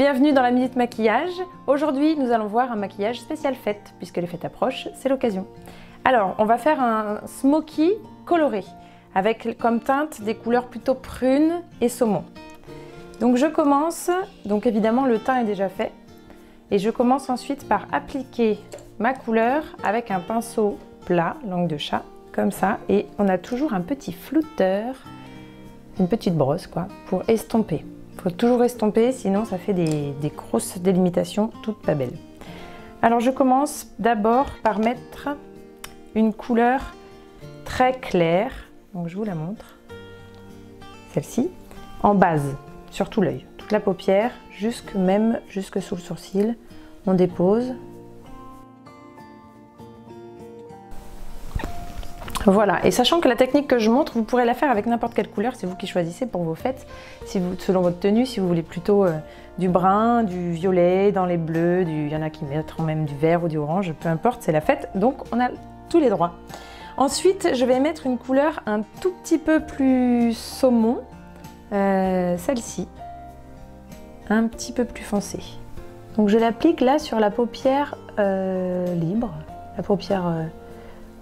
Bienvenue dans la Minute Maquillage. Aujourd'hui, nous allons voir un maquillage spécial fête, puisque les fêtes approchent, c'est l'occasion. Alors, on va faire un smoky coloré, avec comme teinte des couleurs plutôt prunes et saumon. Donc je commence, donc évidemment le teint est déjà fait, et je commence ensuite par appliquer ma couleur avec un pinceau plat, langue de chat, comme ça, et on a toujours un petit flouteur, une petite brosse quoi, pour estomper. Il faut toujours estomper, sinon ça fait des grosses délimitations toutes pas belles. Alors je commence d'abord par mettre une couleur très claire, donc je vous la montre, celle-ci, en base, sur tout l'œil, toute la paupière, jusque sous le sourcil, on dépose. Voilà, et sachant que la technique que je montre, vous pourrez la faire avec n'importe quelle couleur, c'est vous qui choisissez pour vos fêtes, selon votre tenue, si vous voulez plutôt du brun, du violet, dans les bleus, il y en a qui mettront même du vert ou du orange, peu importe, c'est la fête, donc on a tous les droits. Ensuite, je vais mettre une couleur un tout petit peu plus saumon, celle-ci, un petit peu plus foncée. Donc je l'applique là sur la paupière libre, la paupière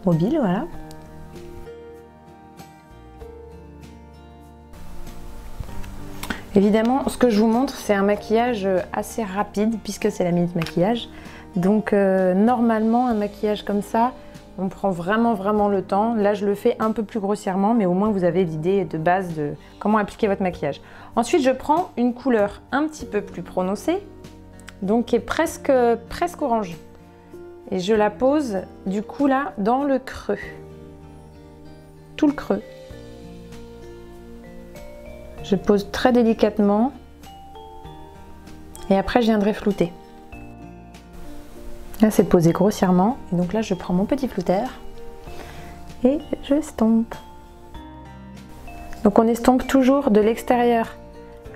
mobile, voilà. Évidemment, ce que je vous montre, c'est un maquillage assez rapide puisque c'est la minute maquillage. Donc normalement, un maquillage comme ça, on prend vraiment le temps. Là, je le fais un peu plus grossièrement, mais au moins vous avez l'idée de base de comment appliquer votre maquillage. Ensuite, je prends une couleur un petit peu plus prononcée, donc qui est presque orange. Et je la pose du coup là dans le creux, tout le creux. Je pose très délicatement et après je viendrai flouter. Là c'est posé grossièrement et donc là je prends mon petit flouteur et je estompe. Donc on estompe toujours de l'extérieur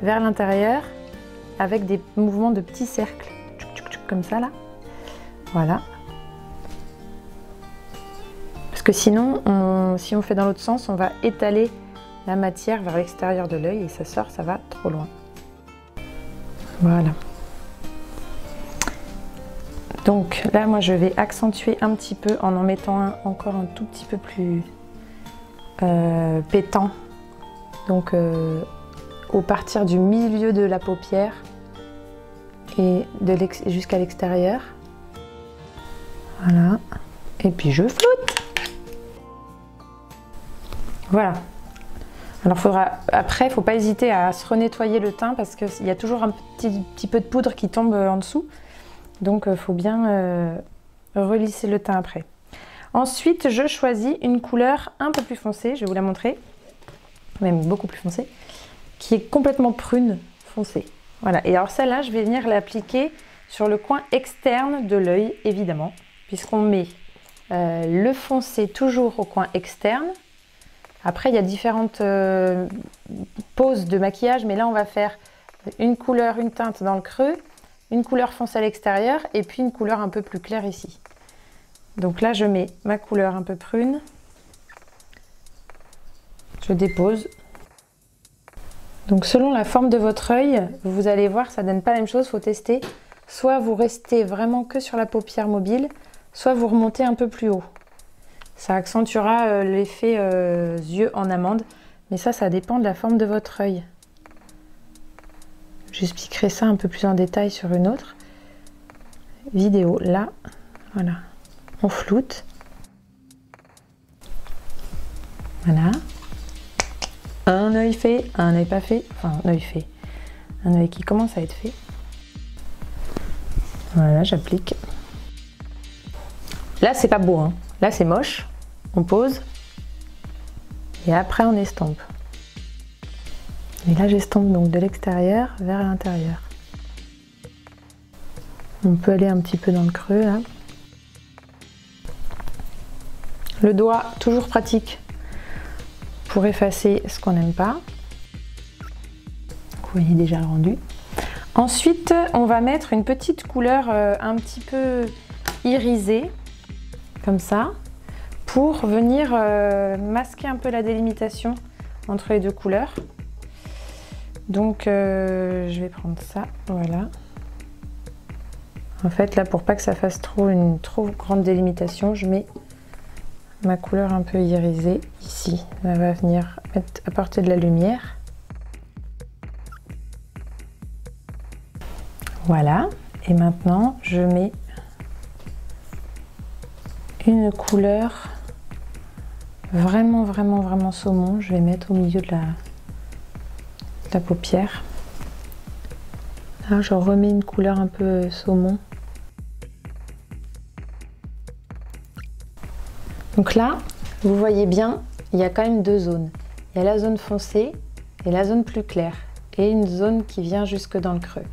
vers l'intérieur avec des mouvements de petits cercles, comme ça là. Voilà. Parce que sinon, si on fait dans l'autre sens, on va étaler la matière vers l'extérieur de l'œil et ça va trop loin. Voilà. Donc là, moi, je vais accentuer un petit peu en mettant encore un tout petit peu plus pétant. Donc, au partir du milieu de la paupière et jusqu'à l'extérieur. Voilà. Et puis je floute. Voilà. Alors après, il ne faut pas hésiter à se renettoyer le teint parce qu'il y a toujours un petit peu de poudre qui tombe en dessous. Donc il faut bien relisser le teint après. Ensuite, je choisis une couleur un peu plus foncée, je vais vous la montrer, même beaucoup plus foncée, qui est complètement prune foncée. Voilà, et alors celle-là, je vais venir l'appliquer sur le coin externe de l'œil, évidemment, puisqu'on met le foncé toujours au coin externe. Après, il y a différentes poses de maquillage, mais là, on va faire une couleur, une teinte dans le creux, une couleur foncée à l'extérieur et puis une couleur un peu plus claire ici. Donc là, je mets ma couleur un peu prune. Je dépose. Donc selon la forme de votre œil, vous allez voir, ça ne donne pas la même chose, il faut tester. Soit vous restez vraiment que sur la paupière mobile, soit vous remontez un peu plus haut. Ça accentuera l'effet yeux en amande, mais ça dépend de la forme de votre œil. J'expliquerai ça un peu plus en détail sur une autre vidéo. Là, voilà, on floute. Voilà. Un œil fait, un œil pas fait, enfin un œil fait, un œil qui commence à être fait. Voilà, j'applique. Là, c'est pas beau, hein. Là, c'est moche. On pose et après on estompe. Et là j'estompe donc de l'extérieur vers l'intérieur. On peut aller un petit peu dans le creux là. Le doigt toujours pratique pour effacer ce qu'on n'aime pas. Vous voyez déjà le rendu. Ensuite on va mettre une petite couleur un petit peu irisée comme ça, pour venir masquer un peu la délimitation entre les deux couleurs. Donc je vais prendre ça, voilà. En fait là, pour pas que ça fasse une trop grande délimitation, je mets ma couleur un peu irisée ici. Elle va venir apporter de la lumière. Voilà, et maintenant je mets une couleur vraiment saumon. Je vais mettre au milieu de la paupière. Là, je remets une couleur un peu saumon. Donc là, vous voyez bien, il y a quand même deux zones. Il y a la zone foncée et la zone plus claire. Et une zone qui vient jusque dans le creux.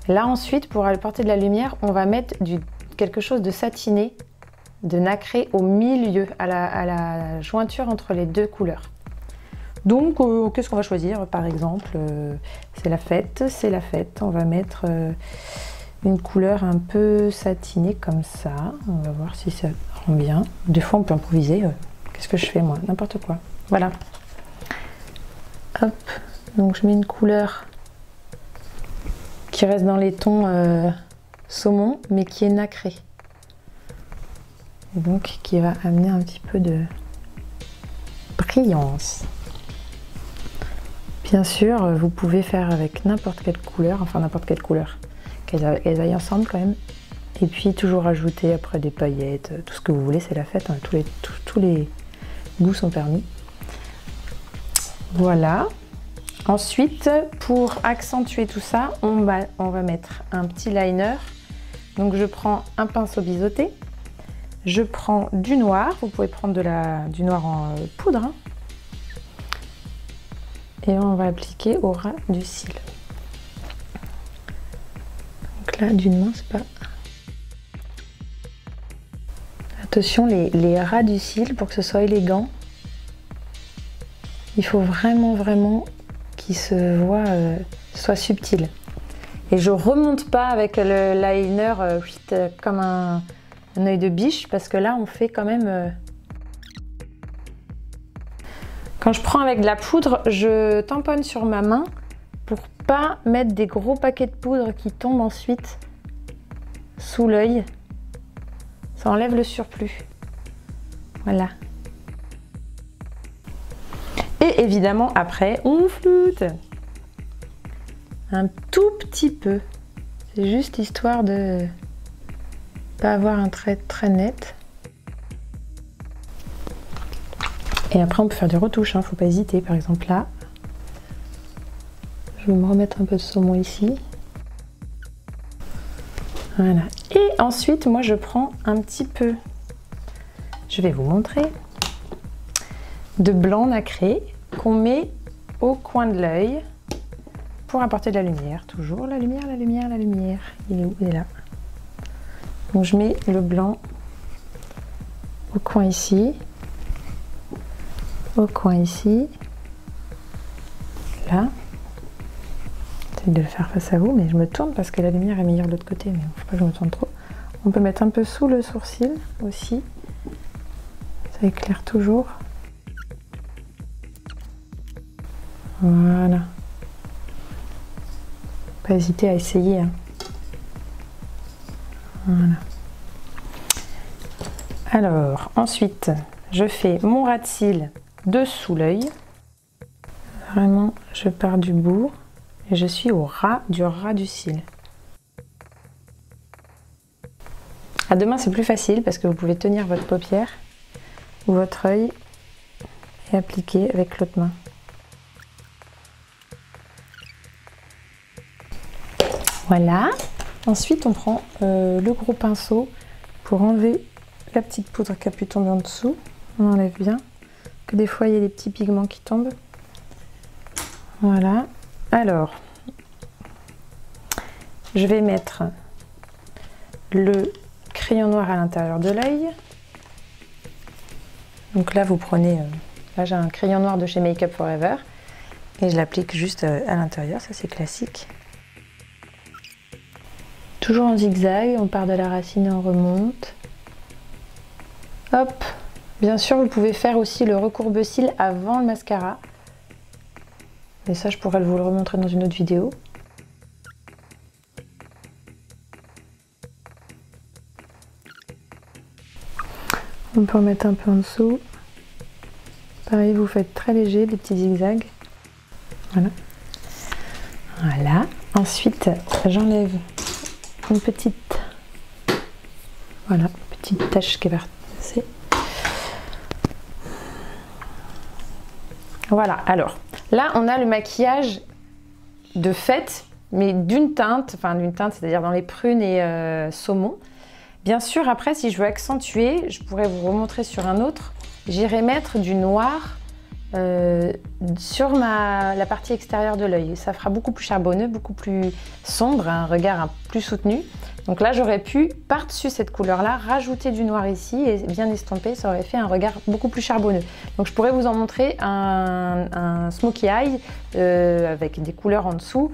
Là ensuite, pour apporter de la lumière, on va mettre quelque chose de satiné, de nacré au milieu, à la jointure entre les deux couleurs. Donc, qu'est-ce qu'on va choisir? Par exemple, c'est la fête. On va mettre une couleur un peu satinée comme ça. On va voir si ça rend bien. Des fois, on peut improviser. Qu'est-ce que je fais moi? N'importe quoi. Voilà. Hop. Donc, je mets une couleur qui reste dans les tons saumon, mais qui est nacrée. Et donc, qui va amener un petit peu de brillance. Bien sûr, vous pouvez faire avec n'importe quelle couleur, enfin n'importe quelle couleur, qu'elles aillent ensemble quand même. Et puis toujours ajouter après des paillettes, tout ce que vous voulez, c'est la fête, hein. Tous les goûts sont permis. Voilà. Ensuite, pour accentuer tout ça, on va mettre un petit liner. Donc je prends un pinceau biseauté, je prends du noir, vous pouvez prendre du noir en poudre, hein. Et on va appliquer au ras du cil. Donc là, d'une main, c'est pas... Attention, les ras du cil, pour que ce soit élégant, il faut vraiment qu'il se voit, soit subtil. Et je remonte pas avec le liner comme un œil de biche, parce que là, on fait quand même... Quand je prends avec de la poudre, je tamponne sur ma main pour pas mettre des gros paquets de poudre qui tombent ensuite sous l'œil. Ça enlève le surplus. Voilà. Et évidemment, après, on floute. Un tout petit peu. C'est juste histoire de pas avoir un trait très net. Et après, on peut faire des retouches, hein, faut pas hésiter. Par exemple, là, je vais me remettre un peu de saumon ici. Voilà. Et ensuite, moi, je prends un petit peu, je vais vous montrer, de blanc nacré qu'on met au coin de l'œil pour apporter de la lumière. Toujours la lumière. Il est où? Il est là. Donc, je mets le blanc au coin ici. Au coin ici, là, j'essaie de le faire face à vous, mais je me tourne parce que la lumière est meilleure de l'autre côté, mais il ne faut pas que je me tourne trop. On peut mettre un peu sous le sourcil aussi, ça éclaire toujours. Voilà. Pas hésiter à essayer, hein. Voilà. Alors, ensuite, je fais mon ras de cils dessous l'œil. Vraiment, je pars du bout et je suis au ras du cil. À deux mains, c'est plus facile parce que vous pouvez tenir votre paupière ou votre œil et appliquer avec l'autre main. Voilà. Ensuite, on prend le gros pinceau pour enlever la petite poudre qui a pu tomber en dessous. On enlève bien. Que des fois il y a des petits pigments qui tombent. Voilà. Alors, je vais mettre le crayon noir à l'intérieur de l'œil. Donc là, vous prenez, là j'ai un crayon noir de chez Make Up For Ever et je l'applique juste à l'intérieur, ça c'est classique. Toujours en zigzag, on part de la racine et on remonte. Hop. Bien sûr, vous pouvez faire aussi le recourbe-cils avant le mascara. Et ça, je pourrais vous le remontrer dans une autre vidéo. On peut en mettre un peu en dessous. Pareil, vous faites très léger, des petits zigzags. Voilà. Voilà. Ensuite, j'enlève une petite, voilà, petite tache qui est partie. Voilà. Alors, là, on a le maquillage de fête, mais d'une teinte, c'est-à-dire dans les prunes et saumon. Bien sûr, après, si je veux accentuer, je pourrais vous remontrer sur un autre. J'irai mettre du noir sur la partie extérieure de l'œil. Ça fera beaucoup plus charbonneux, beaucoup plus sombre, un regard plus soutenu. Donc là, j'aurais pu, par-dessus cette couleur-là, rajouter du noir ici et bien estomper. Ça aurait fait un regard beaucoup plus charbonneux. Donc je pourrais vous en montrer un smokey eye avec des couleurs en dessous.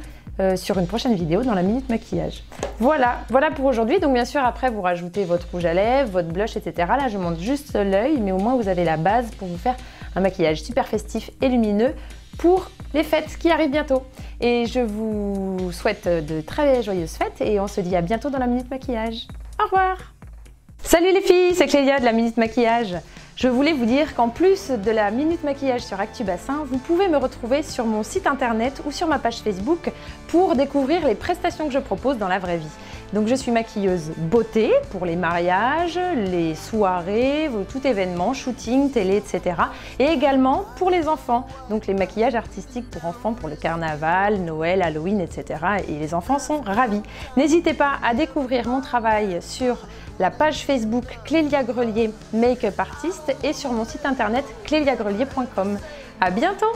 Sur une prochaine vidéo dans la minute maquillage. Voilà pour aujourd'hui. Donc bien sûr après vous rajoutez votre rouge à lèvres, votre blush, etc. Là je monte juste l'œil, mais au moins vous avez la base pour vous faire un maquillage super festif et lumineux pour les fêtes qui arrivent bientôt. Et je vous souhaite de très joyeuses fêtes et on se dit à bientôt dans la minute maquillage. Au revoir. Salut les filles, c'est Clélia de la minute maquillage. Je voulais vous dire qu'en plus de la minute maquillage sur Actubassin, vous pouvez me retrouver sur mon site internet ou sur ma page Facebook pour découvrir les prestations que je propose dans la vraie vie. Donc je suis maquilleuse beauté pour les mariages, les soirées, tout événement, shooting, télé, etc. Et également pour les enfants, donc les maquillages artistiques pour enfants pour le carnaval, Noël, Halloween, etc. Et les enfants sont ravis. N'hésitez pas à découvrir mon travail sur la page Facebook Clélia Grelier Make-up Artiste et sur mon site internet cléliagrelier.com. À bientôt!